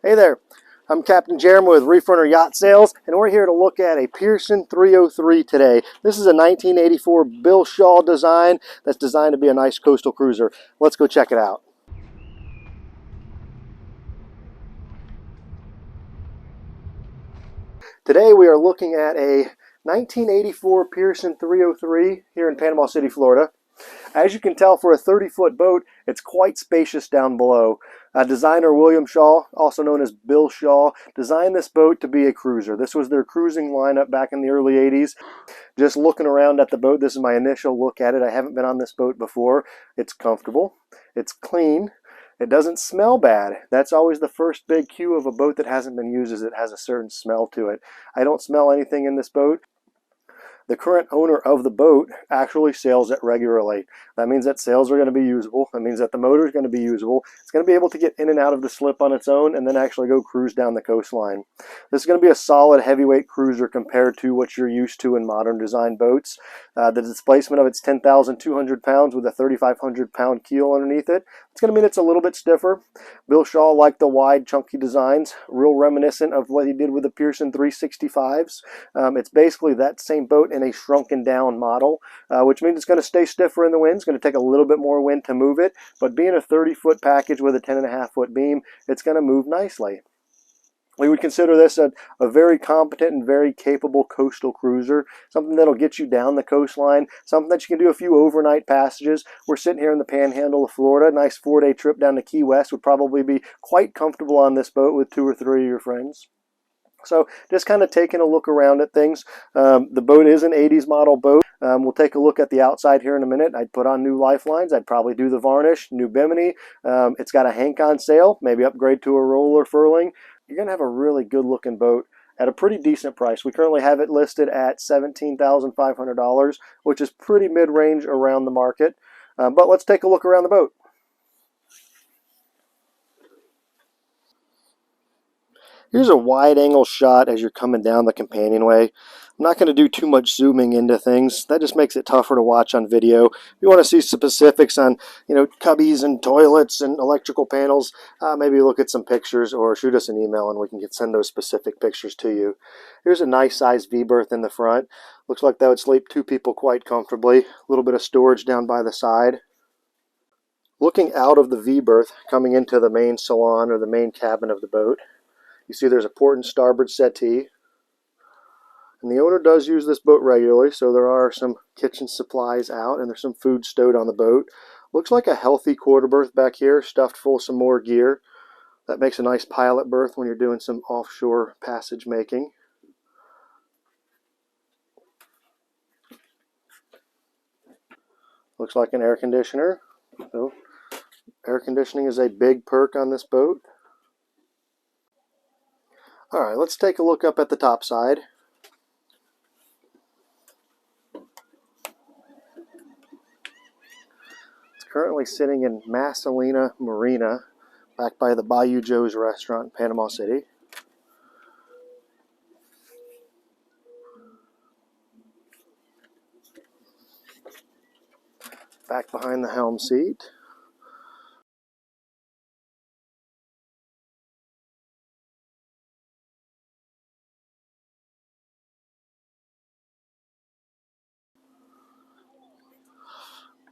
Hey there, I'm Captain Jeremy with Reef Runner Yacht Sales, and we're here to look at a Pearson 303 today. This is a 1984 Bill Shaw design that's designed to be a nice coastal cruiser. Let's go check it out. Today we are looking at a 1984 Pearson 303 here in Panama City, Florida. As you can tell, for a 30-foot boat, it's quite spacious down below. Designer William Shaw, also known as Bill Shaw, designed this boat to be a cruiser. This was their cruising lineup back in the early 80s. Just looking around at the boat, this is my initial look at it. I haven't been on this boat before. It's comfortable. It's clean. It doesn't smell bad. That's always the first big cue of a boat that hasn't been used, is it has a certain smell to it. I don't smell anything in this boat. The current owner of the boat actually sails it regularly. That means that sails are going to be usable. That means that the motor is going to be usable. It's going to be able to get in and out of the slip on its own and then actually go cruise down the coastline. This is going to be a solid heavyweight cruiser compared to what you're used to in modern design boats. The displacement of it's 10,200 pounds with a 3,500 pound keel underneath it. It's going to mean it's a little bit stiffer. Bill Shaw liked the wide, chunky designs, real reminiscent of what he did with the Pearson 365s. It's basically that same boat in a shrunken down model, which means it's going to stay stiffer in the wind. It's going to take a little bit more wind to move it, but being a 30-foot package with a 10.5-foot beam, it's going to move nicely. We would consider this a very competent and very capable coastal cruiser, something that'll get you down the coastline, something that you can do a few overnight passages. We're sitting here in the panhandle of Florida. A nice 4-day trip down to Key West would probably be quite comfortable on this boat with 2 or 3 of your friends. So just kind of taking a look around at things. The boat is an 80s model boat. We'll take a look at the outside here in a minute. I'd put on new lifelines. I'd probably do the varnish, new bimini. It's got a hank-on sail, maybe upgrade to a roller furling. You're going to have a really good looking boat at a pretty decent price. We currently have it listed at $17,500, which is pretty mid-range around the market. But let's take a look around the boat. Here's a wide-angle shot as you're coming down the companionway. I'm not going to do too much zooming into things. That just makes it tougher to watch on video. If you want to see specifics on, cubbies and toilets and electrical panels, maybe look at some pictures or shoot us an email and we can send those specific pictures to you. Here's a nice sized V-berth in the front. Looks like that would sleep 2 people quite comfortably. A little bit of storage down by the side. Looking out of the V-berth, coming into the main salon or the main cabin of the boat, you see there's a port and starboard settee. And the owner does use this boat regularly, so there are some kitchen supplies out and there's some food stowed on the boat. Looks like a healthy quarter berth back here, stuffed full of some more gear. That makes a nice pilot berth when you're doing some offshore passage making. Looks like an air conditioner. So, air conditioning is a big perk on this boat. All right, let's take a look up at the top side. It's currently sitting in Masalina Marina, back by the Bayou Joe's restaurant in Panama City. Back behind the helm seat.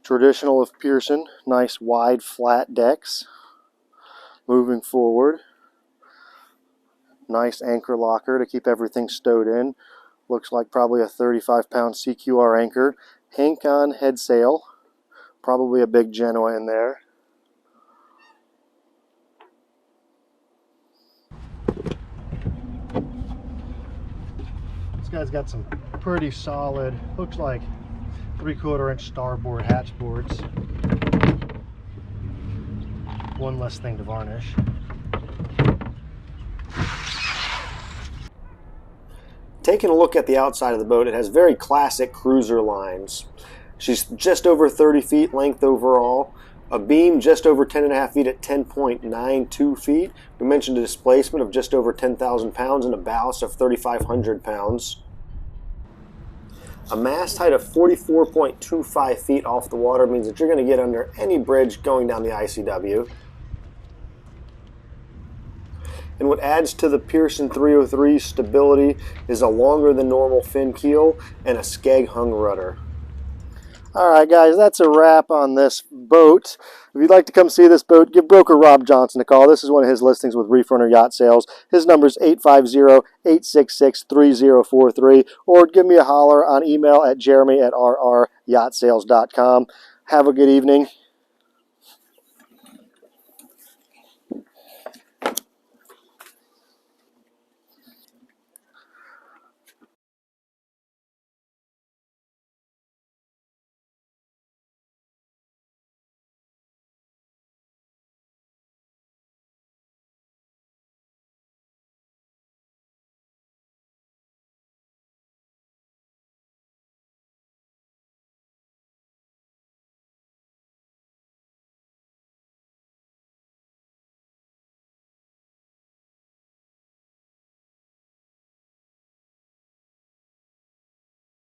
Traditional of Pearson, nice wide flat decks. Moving forward, nice anchor locker to keep everything stowed in. Looks like probably a 35-pound CQR anchor. Hank-on head sail, probably a big Genoa in there. This guy's got some pretty solid, looks like 3/4 inch starboard hatch boards. One less thing to varnish. Taking a look at the outside of the boat, it has very classic cruiser lines. She's just over 30 feet length overall. A beam just over 10.5 feet at 10.92 feet. We mentioned a displacement of just over 10,000 pounds and a ballast of 3,500 pounds. A mast height of 44.25 feet off the water means that you're going to get under any bridge going down the ICW. And what adds to the Pearson 303 stability is a longer than normal fin keel and a skeg hung rudder. Alright guys, that's a wrap on this boat. If you'd like to come see this boat, give broker Rob Johnson a call. This is one of his listings with Reef Runner Yacht Sales. His number is 850-866-3043, or give me a holler on email at jeremy@rryachtsales.com. Have a good evening.